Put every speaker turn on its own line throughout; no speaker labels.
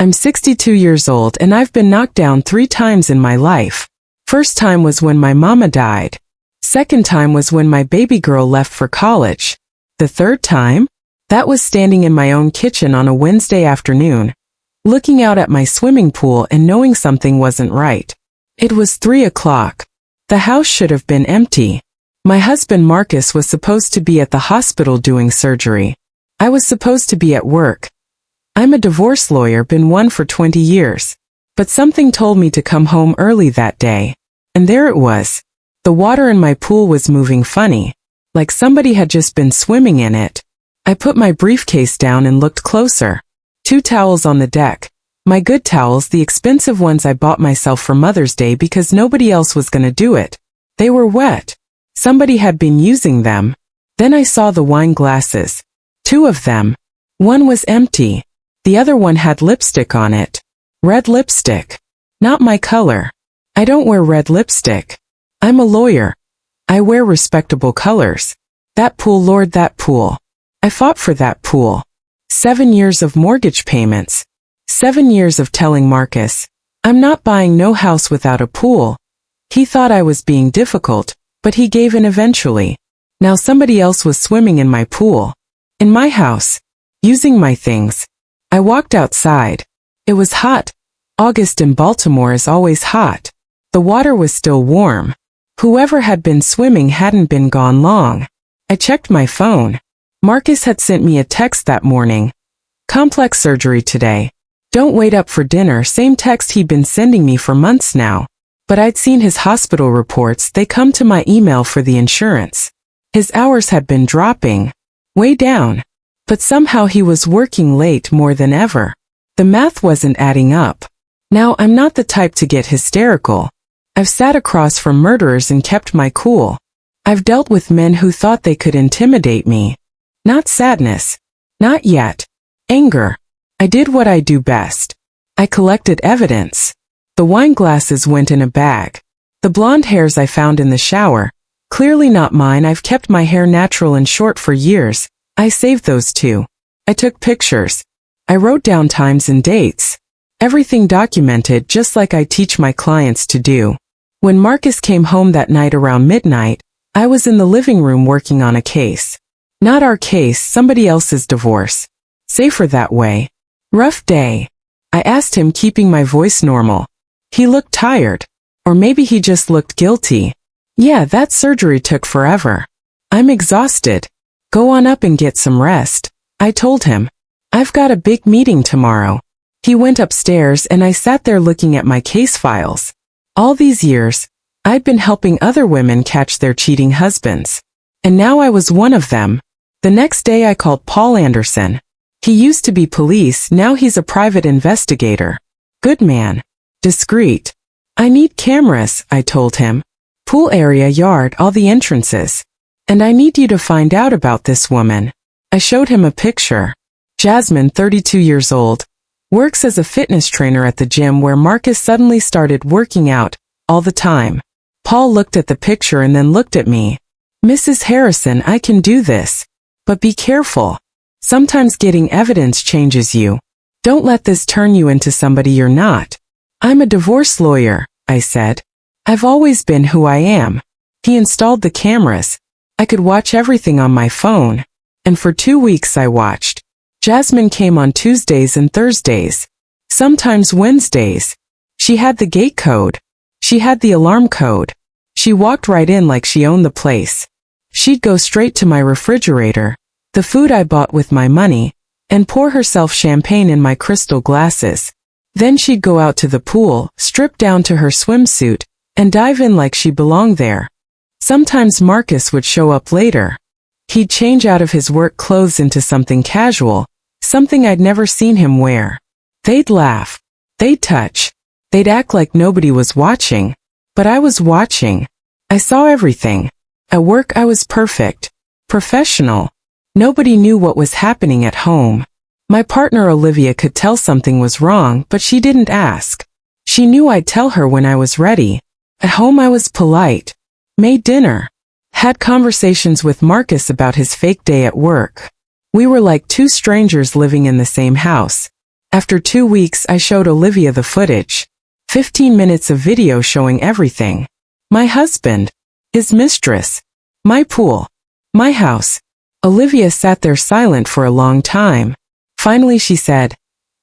I'm 62 years old and I've been knocked down 3 times in my life. First time was when my mama died. Second time was when my baby girl left for college. The third time? That was standing in my own kitchen on a Wednesday afternoon, looking out at my swimming pool and knowing something wasn't right. It was 3 o'clock. The house should have been empty. My husband Marcus was supposed to be at the hospital doing surgery. I was supposed to be at work. I'm a divorce lawyer, been one for 20 years. But something told me to come home early that day. And there it was. The water in my pool was moving funny, like somebody had just been swimming in it. I put my briefcase down and looked closer. 2 towels on the deck. My good towels, the expensive ones I bought myself for Mother's Day because nobody else was gonna do it. They were wet. Somebody had been using them. Then I saw the wine glasses. 2 of them. One was empty. The other one had lipstick on it. Red lipstick. Not my color. I don't wear red lipstick. I'm a lawyer. I wear respectable colors. That pool, Lord, that pool. I fought for that pool. 7 years of mortgage payments. 7 years of telling Marcus, I'm not buying no house without a pool. He thought I was being difficult, but he gave in eventually. Now somebody else was swimming in my pool. In my house. Using my things. I walked outside. It was hot. August in Baltimore is always hot. The water was still warm. Whoever had been swimming hadn't been gone long. I checked my phone. Marcus had sent me a text that morning. Complex surgery today. Don't wait up for dinner. Same text he'd been sending me for months now. But I'd seen his hospital reports. They come to my email for the insurance. His hours had been dropping. Way down. But somehow he was working late more than ever. The math wasn't adding up. Now I'm not the type to get hysterical. I've sat across from murderers and kept my cool. I've dealt with men who thought they could intimidate me. Not sadness. Not yet. Anger. I did what I do best. I collected evidence. The wine glasses went in a bag. The blonde hairs I found in the shower. Clearly not mine. I've kept my hair natural and short for years. I saved those too. I took pictures. I wrote down times and dates. Everything documented just like I teach my clients to do. When Marcus came home that night around midnight, I was in the living room working on a case. Not our case, somebody else's divorce. Safer that way. Rough day. I asked him, keeping my voice normal. He looked tired. Or maybe he just looked guilty. Yeah, that surgery took forever. I'm exhausted. Go on up and get some rest. I told him. I've got a big meeting tomorrow. He went upstairs and I sat there looking at my case files. All these years, I'd been helping other women catch their cheating husbands. And now I was one of them. The next day I called Paul Anderson. He used to be police, now he's a private investigator. Good man. Discreet. I need cameras, I told him. Pool area, yard, all the entrances. And I need you to find out about this woman. I showed him a picture. Jasmine, 32 years old. Works as a fitness trainer at the gym where Marcus suddenly started working out, all the time. Paul looked at the picture and then looked at me. Mrs. Harrison, I can do this. But be careful. Sometimes getting evidence changes you. Don't let this turn you into somebody you're not. I'm a divorce lawyer, I said. I've always been who I am. He installed the cameras. I could watch everything on my phone. And for 2 weeks I watched. Jasmine came on Tuesdays and Thursdays. Sometimes Wednesdays. She had the gate code. She had the alarm code. She walked right in like she owned the place. She'd go straight to my refrigerator, the food I bought with my money, and pour herself champagne in my crystal glasses. Then she'd go out to the pool, strip down to her swimsuit, and dive in like she belonged there. Sometimes Marcus would show up later. He'd change out of his work clothes into something casual, something I'd never seen him wear. They'd laugh. They'd touch. They'd act like nobody was watching. But I was watching. I saw everything. At work I was perfect. Professional. Nobody knew what was happening at home. My partner Olivia could tell something was wrong, but she didn't ask. She knew I'd tell her when I was ready. At home I was polite. Made dinner. Had conversations with Marcus about his fake day at work. We were like 2 strangers living in the same house. After 2 weeks, I showed Olivia the footage. 15 minutes of video showing everything. My husband, his mistress, my pool, my house. Olivia sat there silent for a long time. Finally she said,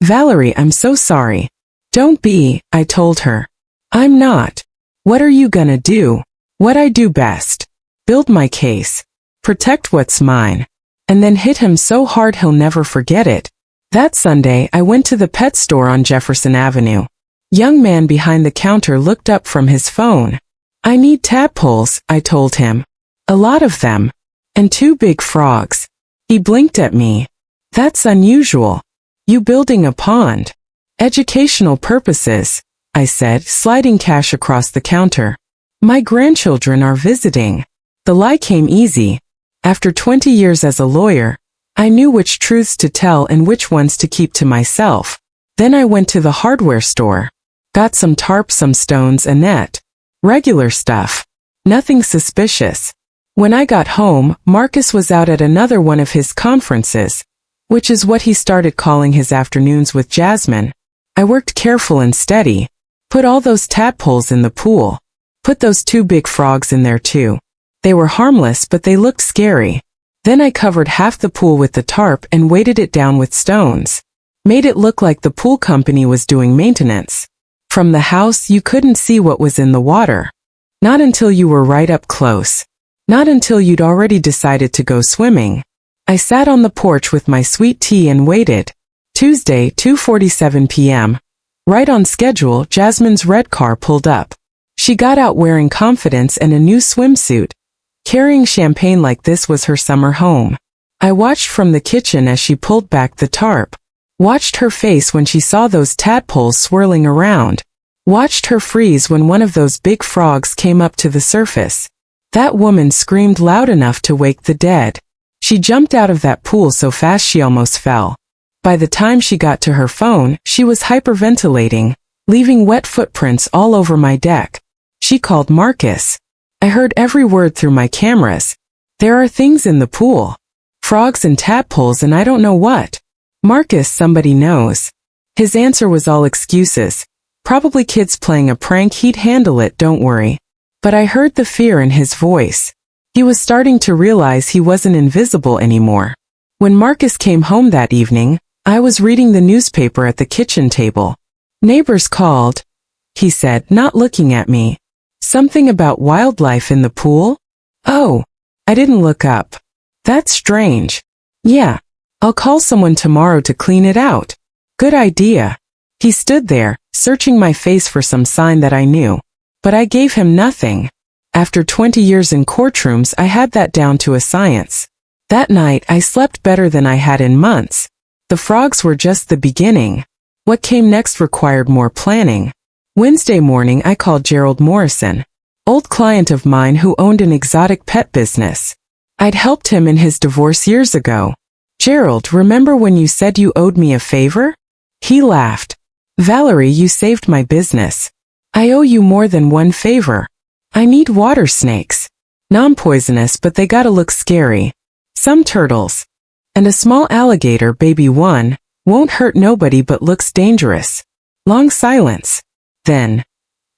"Valerie, I'm so sorry." "Don't be," I told her. "I'm not. What are you gonna do?" "What I do best. Build my case. Protect what's mine." And then hit him so hard he'll never forget it. That Sunday, I went to the pet store on Jefferson Avenue. Young man behind the counter looked up from his phone. "I need tadpoles," I told him. "A lot of them. And 2 big frogs." He blinked at me. "That's unusual. You building a pond?" "Educational purposes," I said, sliding cash across the counter. "My grandchildren are visiting." The lie came easy. After 20 years as a lawyer, I knew which truths to tell and which ones to keep to myself. Then I went to the hardware store. Got some tarp, some stones, a net. Regular stuff. Nothing suspicious. When I got home, Marcus was out at another one of his conferences, which is what he started calling his afternoons with Jasmine. I worked careful and steady. Put all those tadpoles in the pool. Put those 2 big frogs in there too. They were harmless, but they looked scary. Then I covered half the pool with the tarp and weighted it down with stones. Made it look like the pool company was doing maintenance. From the house, you couldn't see what was in the water. Not until you were right up close. Not until you'd already decided to go swimming. I sat on the porch with my sweet tea and waited. Tuesday, 2:47 p.m. Right on schedule, Jasmine's red car pulled up. She got out wearing confidence and a new swimsuit. Carrying champagne like this was her summer home. I watched from the kitchen as she pulled back the tarp. Watched her face when she saw those tadpoles swirling around. Watched her freeze when one of those big frogs came up to the surface. That woman screamed loud enough to wake the dead. She jumped out of that pool so fast she almost fell. By the time she got to her phone, she was hyperventilating, leaving wet footprints all over my deck. She called Marcus. I heard every word through my cameras. There are things in the pool. Frogs and tadpoles and I don't know what. Marcus, somebody knows. His answer was all excuses. Probably kids playing a prank, he'd handle it, don't worry. But I heard the fear in his voice. He was starting to realize he wasn't invisible anymore. When Marcus came home that evening, I was reading the newspaper at the kitchen table. "Neighbors called," he said, not looking at me. "Something about wildlife in the pool?" "Oh." I didn't look up. "That's strange." "Yeah. I'll call someone tomorrow to clean it out." "Good idea." He stood there, searching my face for some sign that I knew. But I gave him nothing. After 20 years in courtrooms, I had that down to a science. That night, I slept better than I had in months. The frogs were just the beginning. What came next required more planning. Wednesday morning, I called Gerald Morrison, old client of mine who owned an exotic pet business. I'd helped him in his divorce years ago. "Gerald, remember when you said you owed me a favor?" He laughed. "Valerie, you saved my business. I owe you more than one favor. I need water snakes. Non-poisonous, but they gotta look scary. Some turtles. And a small alligator, baby one, won't hurt nobody but looks dangerous." Long silence. Then,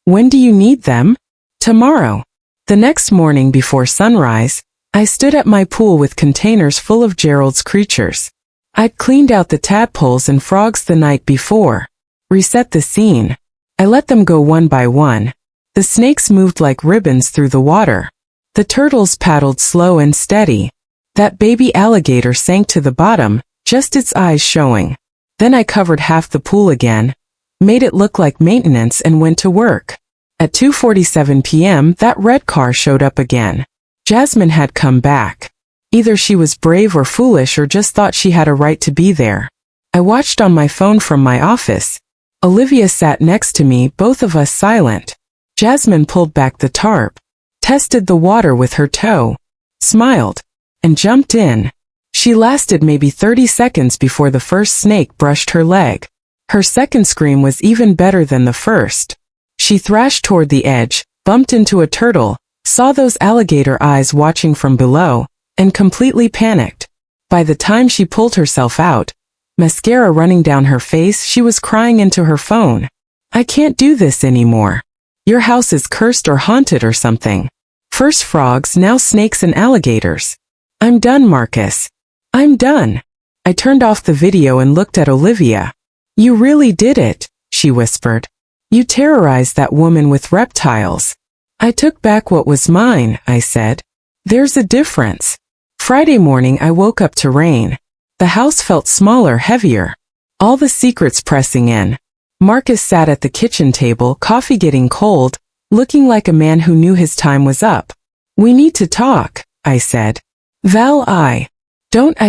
"When do you need them?" "Tomorrow." The next morning before sunrise, I stood at my pool with containers full of Gerald's creatures. I'd cleaned out the tadpoles and frogs the night before. Reset the scene. I let them go one by one. The snakes moved like ribbons through the water. The turtles paddled slow and steady. That baby alligator sank to the bottom, just its eyes showing. Then I covered half the pool again, made it look like maintenance and went to work. At 2:47 p.m. that red car showed up again. Jasmine had come back. Either she was brave or foolish or just thought she had a right to be there. I watched on my phone from my office. Olivia sat next to me, both of us silent. Jasmine pulled back the tarp, tested the water with her toe, smiled, and jumped in. She lasted maybe 30 seconds before the first snake brushed her leg. Her second scream was even better than the first. She thrashed toward the edge, bumped into a turtle, saw those alligator eyes watching from below, and completely panicked. By the time she pulled herself out, mascara running down her face. She was crying into her phone. I can't do this anymore. Your house is cursed or haunted or something. First frogs, now snakes and alligators. I'm done, Marcus. I'm done. I turned off the video and looked at Olivia. You really did it, she whispered. You terrorized that woman with reptiles. I took back what was mine, I said. There's a difference. Friday morning I woke up to rain. The house felt smaller, heavier. All the secrets pressing in. Marcus sat at the kitchen table, coffee getting cold, looking like a man who knew his time was up. We need to talk, I said. Val, I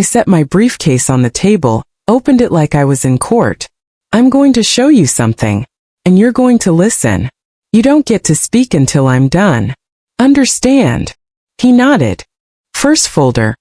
set my briefcase on the table, opened it like I was in court. I'm going to show you something. And you're going to listen. You don't get to speak until I'm done. Understand? He nodded. First folder.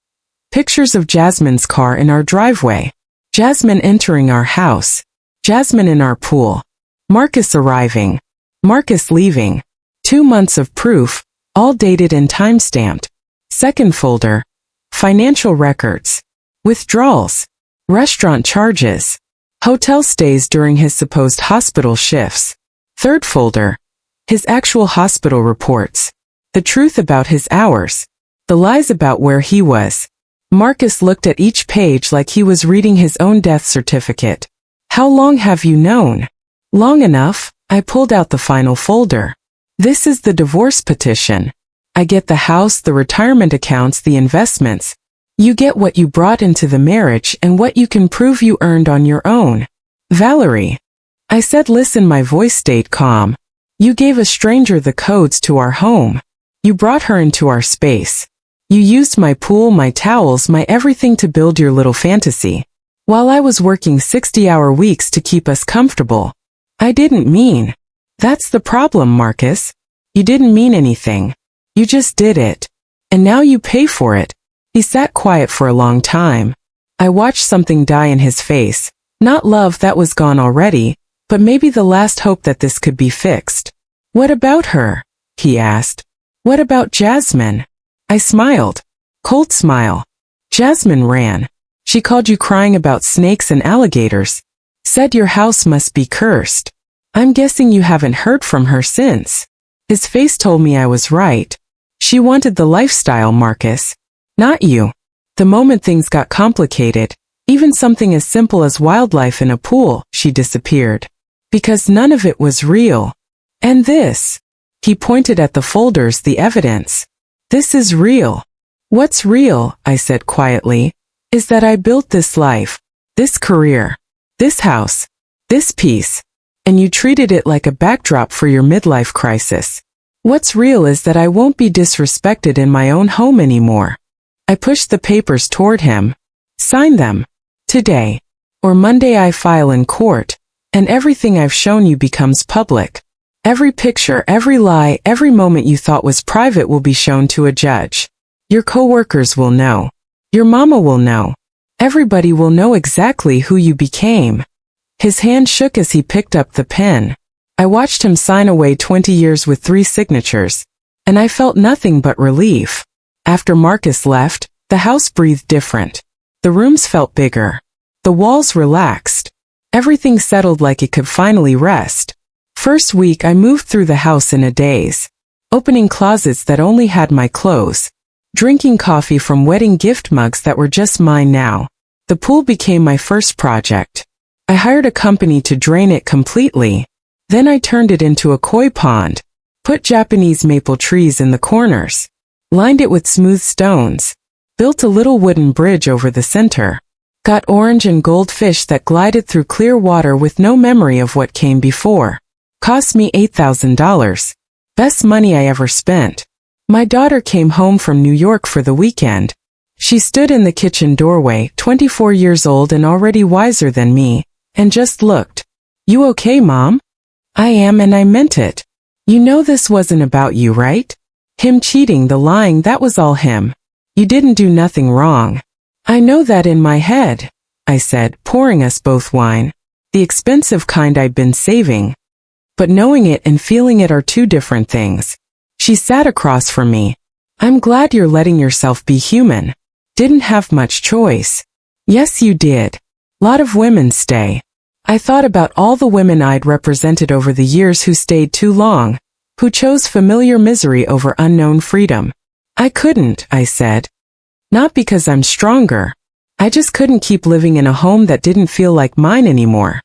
Pictures of Jasmine's car in our driveway. Jasmine entering our house. Jasmine in our pool. Marcus arriving. Marcus leaving. 2 months of proof, all dated and time-stamped. Second folder. Financial records. Withdrawals. Restaurant charges. Hotel stays during his supposed hospital shifts. Third folder. His actual hospital reports. The truth about his hours. The lies about where he was. Marcus looked at each page like he was reading his own death certificate. How long have you known? Long enough. I pulled out the final folder. This is the divorce petition. I get the house, the retirement accounts, the investments. You get what you brought into the marriage and what you can prove you earned on your own. Valerie. I said, listen, my voice stayed calm. You gave a stranger the codes to our home. You brought her into our space. You used my pool, my towels, my everything to build your little fantasy. While I was working 60-hour weeks to keep us comfortable. I didn't mean. That's the problem, Marcus. You didn't mean anything. You just did it. And now you pay for it. He sat quiet for a long time. I watched something die in his face. Not love, that was gone already, but maybe the last hope that this could be fixed. What about her? He asked. What about Jasmine? I smiled. Cold smile. Jasmine ran. She called you crying about snakes and alligators. Said your house must be cursed. I'm guessing you haven't heard from her since. His face told me I was right. She wanted the lifestyle, Marcus. Not you. The moment things got complicated, even something as simple as wildlife in a pool, she disappeared. Because none of it was real. And this. He pointed at the folders, the evidence. This is real. What's real, I said quietly, is that I built this life, this career, this house, this peace, and you treated it like a backdrop for your midlife crisis. What's real is that I won't be disrespected in my own home anymore. I pushed the papers toward him. Sign them. Today. Or Monday I file in court, and everything I've shown you becomes public. Every picture, every lie, every moment you thought was private will be shown to a judge. Your coworkers will know. Your mama will know. Everybody will know exactly who you became. His hand shook as he picked up the pen. I watched him sign away 20 years with 3 signatures, and I felt nothing but relief. After Marcus left, the house breathed different. The rooms felt bigger. The walls relaxed. Everything settled like it could finally rest. First week I moved through the house in a daze. Opening closets that only had my clothes. Drinking coffee from wedding gift mugs that were just mine now. The pool became my first project. I hired a company to drain it completely. Then I turned it into a koi pond. Put Japanese maple trees in the corners. Lined it with smooth stones. Built a little wooden bridge over the center. Got orange and gold fish that glided through clear water with no memory of what came before. Cost me $8,000. Best money I ever spent. My daughter came home from New York for the weekend. She stood in the kitchen doorway, 24 years old and already wiser than me, and just looked. You okay, Mom? I am, and I meant it. You know this wasn't about you, right? Him cheating, the lying, that was all him. You didn't do nothing wrong. I know that in my head, I said, pouring us both wine. The expensive kind I'd been saving. But knowing it and feeling it are 2 different things. She sat across from me. I'm glad you're letting yourself be human. Didn't have much choice. Yes, you did. Lot of women stay. I thought about all the women I'd represented over the years who stayed too long, who chose familiar misery over unknown freedom. I couldn't, I said. Not because I'm stronger. I just couldn't keep living in a home that didn't feel like mine anymore.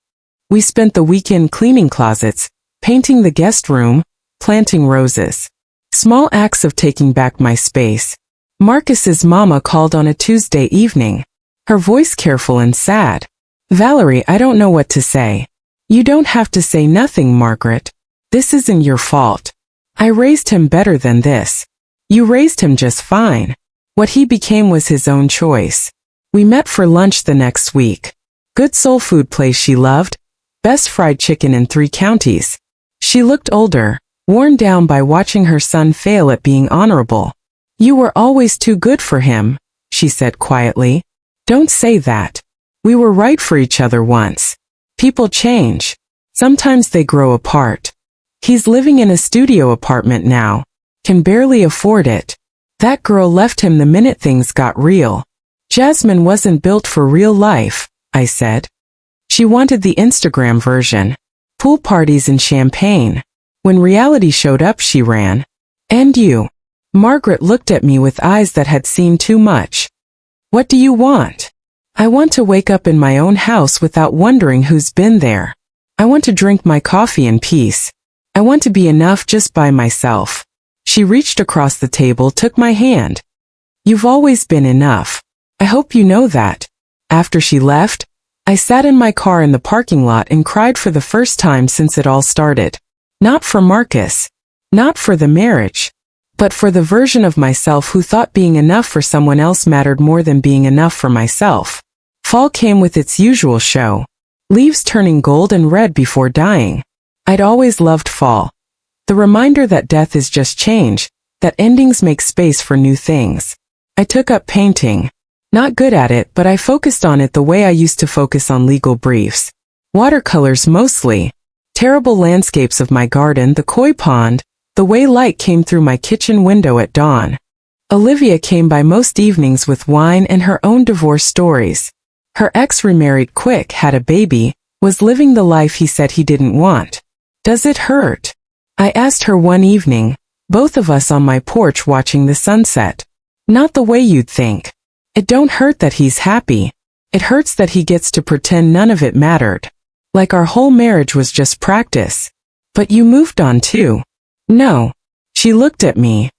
We spent the weekend cleaning closets, painting the guest room, planting roses. Small acts of taking back my space. Marcus's mama called on a Tuesday evening. Her voice careful and sad. Valerie, I don't know what to say. You don't have to say nothing, Margaret. This isn't your fault. I raised him better than this. You raised him just fine. What he became was his own choice. We met for lunch the next week. Good soul food place she loved. Best fried chicken in 3 counties. She looked older, worn down by watching her son fail at being honorable. You were always too good for him, she said quietly. Don't say that. We were right for each other once. People change. Sometimes they grow apart. He's living in a studio apartment now. Can barely afford it. That girl left him the minute things got real. Jasmine wasn't built for real life, I said. She wanted the Instagram version. Pool parties and champagne. When reality showed up, she ran. And you? Margaret looked at me with eyes that had seen too much. What do you want? I want to wake up in my own house without wondering who's been there. I want to drink my coffee in peace. I want to be enough just by myself. She reached across the table, took my hand. You've always been enough. I hope you know that. After she left, I sat in my car in the parking lot and cried for the first time since it all started. Not for Marcus. Not for the marriage. But for the version of myself who thought being enough for someone else mattered more than being enough for myself. Fall came with its usual show. Leaves turning gold and red before dying. I'd always loved fall. The reminder that death is just change, that endings make space for new things. I took up painting. Not good at it, but I focused on it the way I used to focus on legal briefs. Watercolors mostly. Terrible landscapes of my garden, the koi pond, the way light came through my kitchen window at dawn. Olivia came by most evenings with wine and her own divorce stories. Her ex remarried quick, had a baby, was living the life he said he didn't want. Does it hurt? I asked her one evening, both of us on my porch watching the sunset. Not the way you'd think. It don't hurt that he's happy. It hurts that he gets to pretend none of it mattered. Like our whole marriage was just practice. But you moved on too. No. She looked at me.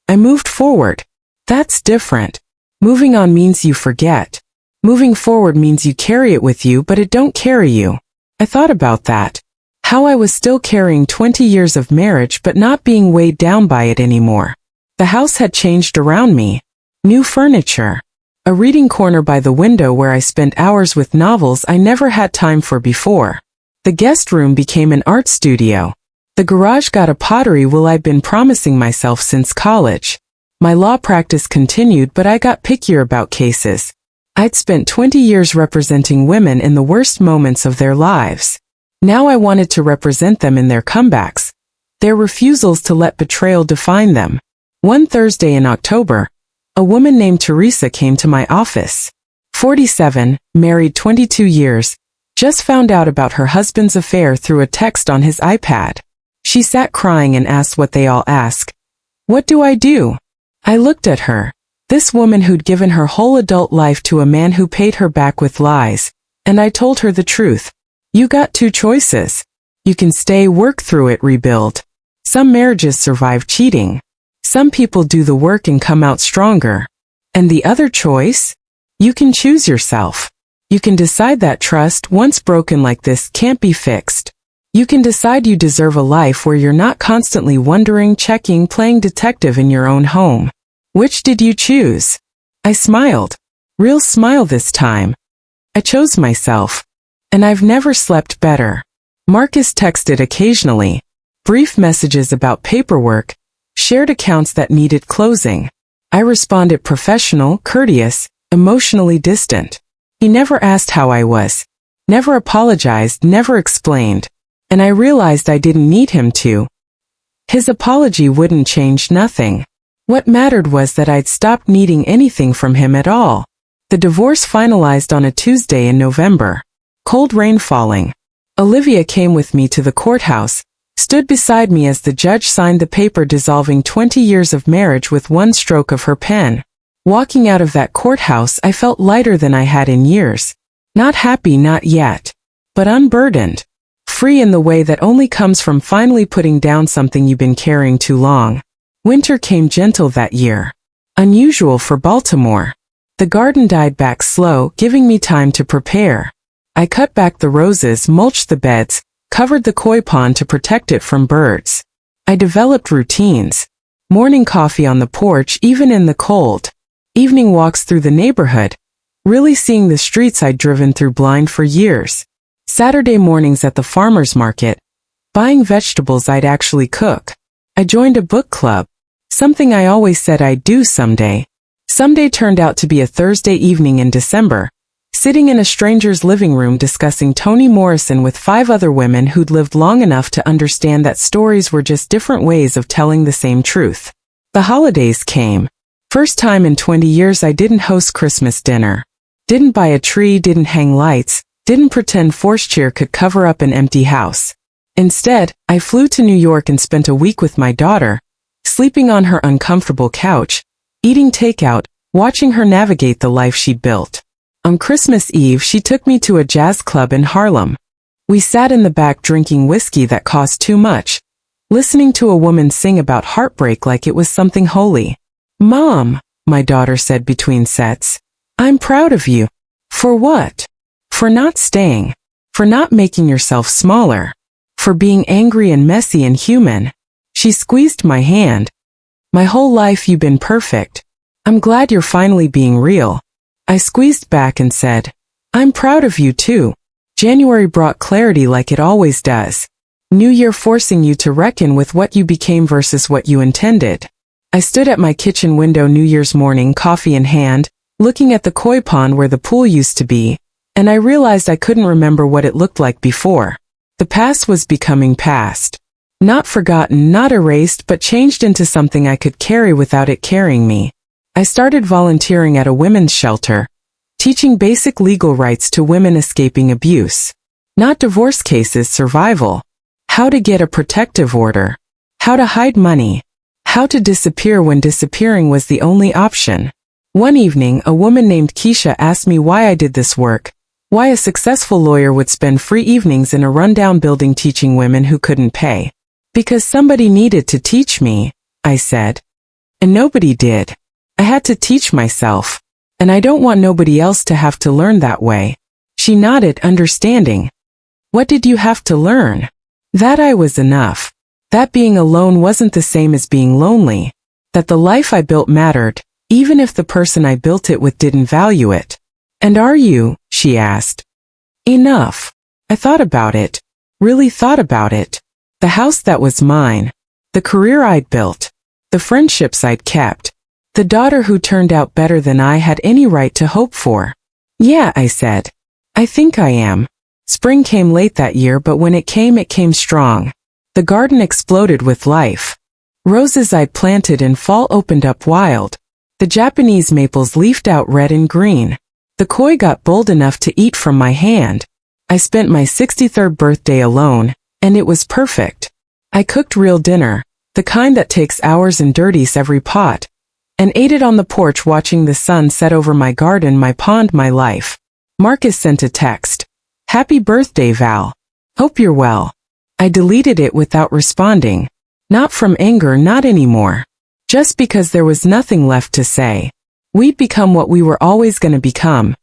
I moved forward. That's different. Moving on means you forget. Moving forward means you carry it with you, but it don't carry you. I thought about that. How I was still carrying 20 years of marriage but not being weighed down by it anymore. The house had changed around me. New furniture. A reading corner by the window where I spent hours with novels I never had time for before. The guest room became an art studio. The garage got a pottery wheel I'd been promising myself since college. My law practice continued, but I got pickier about cases. I'd spent 20 years representing women in the worst moments of their lives. Now I wanted to represent them in their comebacks, their refusals to let betrayal define them. One Thursday in October, a woman named Teresa came to my office. 47, married 22 years, just found out about her husband's affair through a text on his iPad. She sat crying and asked what they all ask. What do I do? I looked at her. This woman who'd given her whole adult life to a man who paid her back with lies, and I told her the truth. You got 2 choices. You can stay, work through it, rebuild. Some marriages survive cheating. Some people do the work and come out stronger. And the other choice? You can choose yourself. You can decide that trust, once broken like this, can't be fixed. You can decide you deserve a life where you're not constantly wondering, checking, playing detective in your own home. Which did you choose? I smiled. Real smile this time. I chose myself. And I've never slept better. Marcus texted occasionally. Brief messages about paperwork. Shared accounts that needed closing. I responded professional, courteous, emotionally distant. He never asked how I was. Never apologized, never explained. And I realized I didn't need him to. His apology wouldn't change nothing. What mattered was that I'd stopped needing anything from him at all. The divorce finalized on a Tuesday in November. Cold rain falling. Olivia came with me to the courthouse, stood beside me as the judge signed the paper dissolving 20 years of marriage with one stroke of her pen. Walking out of that courthouse, I felt lighter than I had in years. Not happy, not yet, but unburdened. Free in the way that only comes from finally putting down something you've been carrying too long. Winter came gentle that year. Unusual for Baltimore. The garden died back slow, giving me time to prepare. I cut back the roses, mulched the beds, covered the koi pond to protect it from birds. I developed routines. Morning coffee on the porch, even in the cold. Evening walks through the neighborhood, really seeing the streets I'd driven through blind for years. Saturday mornings at the farmer's market, buying vegetables I'd actually cook. I joined a book club, something I always said I'd do someday. Someday turned out to be a Thursday evening in December, sitting in a stranger's living room discussing Toni Morrison with 5 other women who'd lived long enough to understand that stories were just different ways of telling the same truth. The holidays came. First time in 20 years I didn't host Christmas dinner. Didn't buy a tree, didn't hang lights, didn't pretend force cheer could cover up an empty house. Instead, I flew to New York and spent a week with my daughter, sleeping on her uncomfortable couch, eating takeout, watching her navigate the life she'd built. On Christmas Eve, she took me to a jazz club in Harlem. We sat in the back drinking whiskey that cost too much, listening to a woman sing about heartbreak like it was something holy. "Mom," my daughter said between sets, "I'm proud of you." For what? For not staying. For not making yourself smaller. For being angry and messy and human. She squeezed my hand. "My whole life you've been perfect. I'm glad you're finally being real." I squeezed back and said, "I'm proud of you too." January brought clarity like it always does. New Year forcing you to reckon with what you became versus what you intended. I stood at my kitchen window New Year's morning, coffee in hand, looking at the koi pond where the pool used to be, and I realized I couldn't remember what it looked like before. The past was becoming past. Not forgotten, not erased, but changed into something I could carry without it carrying me. I started volunteering at a women's shelter, teaching basic legal rights to women escaping abuse. Not divorce cases, survival. How to get a protective order. How to hide money. How to disappear when disappearing was the only option. One evening, a woman named Keisha asked me why I did this work, why a successful lawyer would spend free evenings in a rundown building teaching women who couldn't pay. "Because somebody needed to teach me," I said. "And nobody did. I had to teach myself. And I don't want nobody else to have to learn that way." She nodded, understanding. "What did you have to learn?" That I was enough. That being alone wasn't the same as being lonely. That the life I built mattered, even if the person I built it with didn't value it. "And are you?" she asked. "Enough." I thought about it. Really thought about it. The house that was mine. The career I'd built. The friendships I'd kept. The daughter who turned out better than I had any right to hope for. "Yeah," I said. "I think I am." Spring came late that year, but when it came strong. The garden exploded with life. Roses I'd planted in fall opened up wild. The Japanese maples leafed out red and green. The koi got bold enough to eat from my hand. I spent my 63rd birthday alone, and it was perfect. I cooked real dinner, the kind that takes hours and dirties every pot, and ate it on the porch watching the sun set over my garden, my pond, my life. Marcus sent a text. "Happy birthday, Val. Hope you're well." I deleted it without responding. Not from anger, not anymore. Just because there was nothing left to say. We'd become what we were always going to become.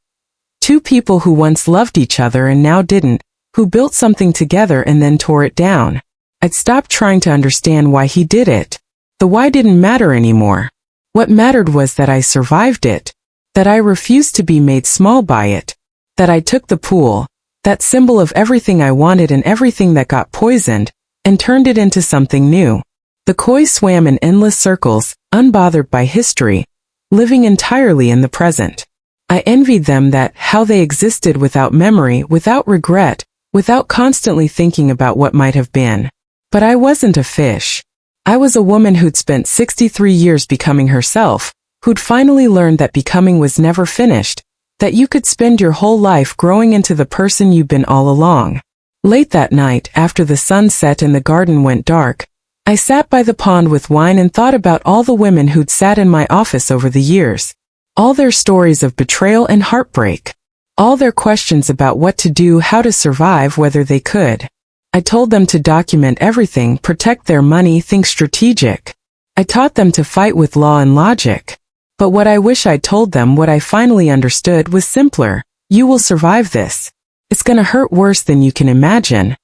Two people who once loved each other and now didn't, who built something together and then tore it down. I'd stopped trying to understand why he did it. The why didn't matter anymore. What mattered was that I survived it. That I refused to be made small by it. That I took the pool, that symbol of everything I wanted and everything that got poisoned, and turned it into something new. The koi swam in endless circles, unbothered by history, living entirely in the present. I envied them that how they existed without memory, without regret, without constantly thinking about what might have been. But I wasn't a fish. I was a woman who'd spent 63 years becoming herself, who'd finally learned that becoming was never finished, that you could spend your whole life growing into the person you've been all along. Late that night, after the sun set and the garden went dark, I sat by the pond with wine and thought about all the women who'd sat in my office over the years. All their stories of betrayal and heartbreak. All their questions about what to do, how to survive, whether they could. I told them to document everything, protect their money, think strategic. I taught them to fight with law and logic. But what I wish I'd told them, what I finally understood, was simpler. You will survive this. It's gonna hurt worse than you can imagine.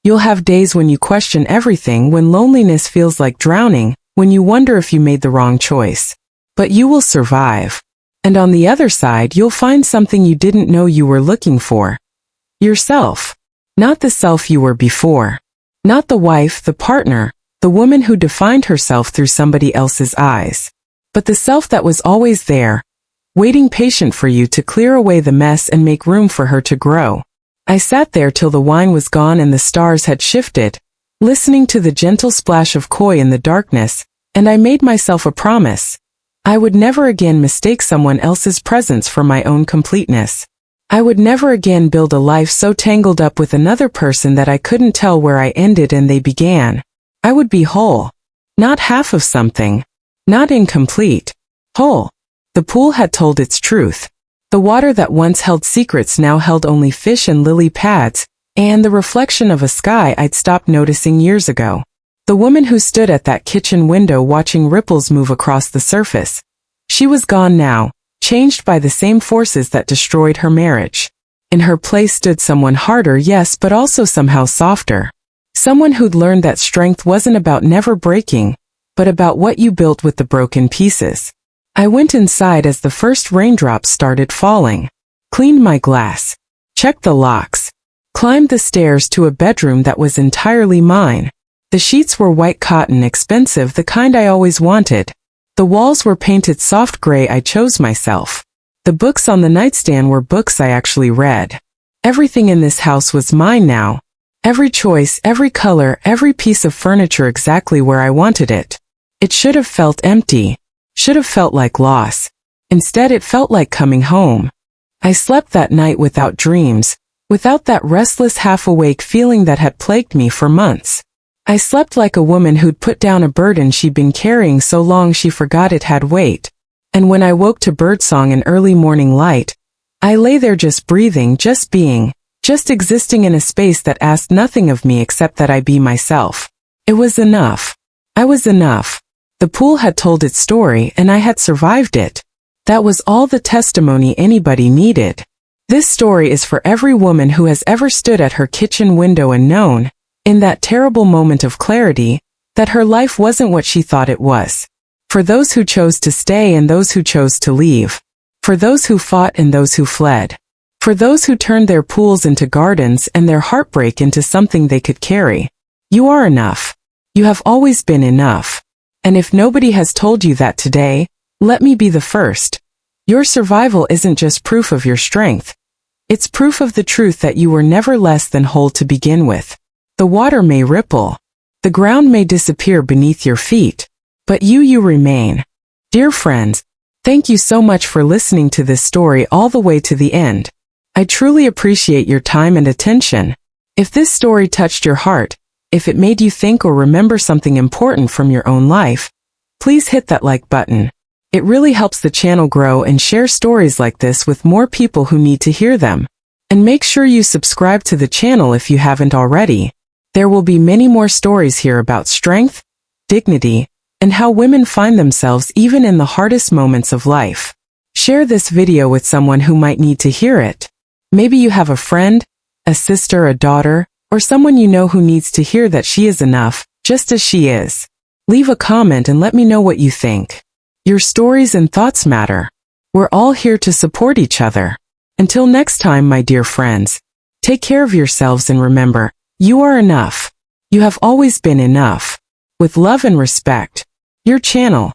You'll have days when you question everything, when loneliness feels like drowning, when you wonder if you made the wrong choice. But you will survive. And on the other side, you'll find something you didn't know you were looking for. Yourself. Not the self you were before. Not the wife, the partner, the woman who defined herself through somebody else's eyes. But the self that was always there, waiting patient for you to clear away the mess and make room for her to grow. I sat there till the wine was gone and the stars had shifted, listening to the gentle splash of koi in the darkness, and I made myself a promise. I would never again mistake someone else's presence for my own completeness. I would never again build a life so tangled up with another person that I couldn't tell where I ended and they began. I would be whole. Not half of something. Not incomplete. Whole. The pool had told its truth. The water that once held secrets now held only fish and lily pads, and the reflection of a sky I'd stopped noticing years ago. The woman who stood at that kitchen window watching ripples move across the surface. She was gone now, changed by the same forces that destroyed her marriage. In her place stood someone harder, yes, but also somehow softer. Someone who'd learned that strength wasn't about never breaking, but about what you built with the broken pieces. I went inside as the first raindrops started falling. Cleaned my glass. Checked the locks. Climbed the stairs to a bedroom that was entirely mine. The sheets were white cotton, expensive, the kind I always wanted. The walls were painted soft gray, I chose myself. The books on the nightstand were books I actually read. Everything in this house was mine now. Every choice, every color, every piece of furniture exactly where I wanted it. It should have felt empty. Should have felt like loss. Instead, it felt like coming home. I slept that night without dreams, without that restless half-awake feeling that had plagued me for months. I slept like a woman who'd put down a burden she'd been carrying so long she forgot it had weight. And when I woke to birdsong and early morning light, I lay there just breathing, just being, just existing in a space that asked nothing of me except that I be myself. It was enough. I was enough. The pool had told its story and I had survived it. That was all the testimony anybody needed. This story is for every woman who has ever stood at her kitchen window and known, in that terrible moment of clarity, that her life wasn't what she thought it was. For those who chose to stay and those who chose to leave. For those who fought and those who fled. For those who turned their pools into gardens and their heartbreak into something they could carry. You are enough. You have always been enough. And if nobody has told you that today, let me be the first. Your survival isn't just proof of your strength. It's proof of the truth that you were never less than whole to begin with. The water may ripple. The ground may disappear beneath your feet. But you remain. Dear friends, thank you so much for listening to this story all the way to the end. I truly appreciate your time and attention. If this story touched your heart, if it made you think or remember something important from your own life, please hit that like button. It really helps the channel grow and share stories like this with more people who need to hear them. And make sure you subscribe to the channel if you haven't already. There will be many more stories here about strength, dignity, and how women find themselves even in the hardest moments of life. Share this video with someone who might need to hear it. Maybe you have a friend, a sister, a daughter, or someone you know who needs to hear that she is enough, just as she is. Leave a comment and let me know what you think. Your stories and thoughts matter. We're all here to support each other. Until next time, my dear friends, take care of yourselves and remember, you are enough. You have always been enough. With love and respect. Your channel.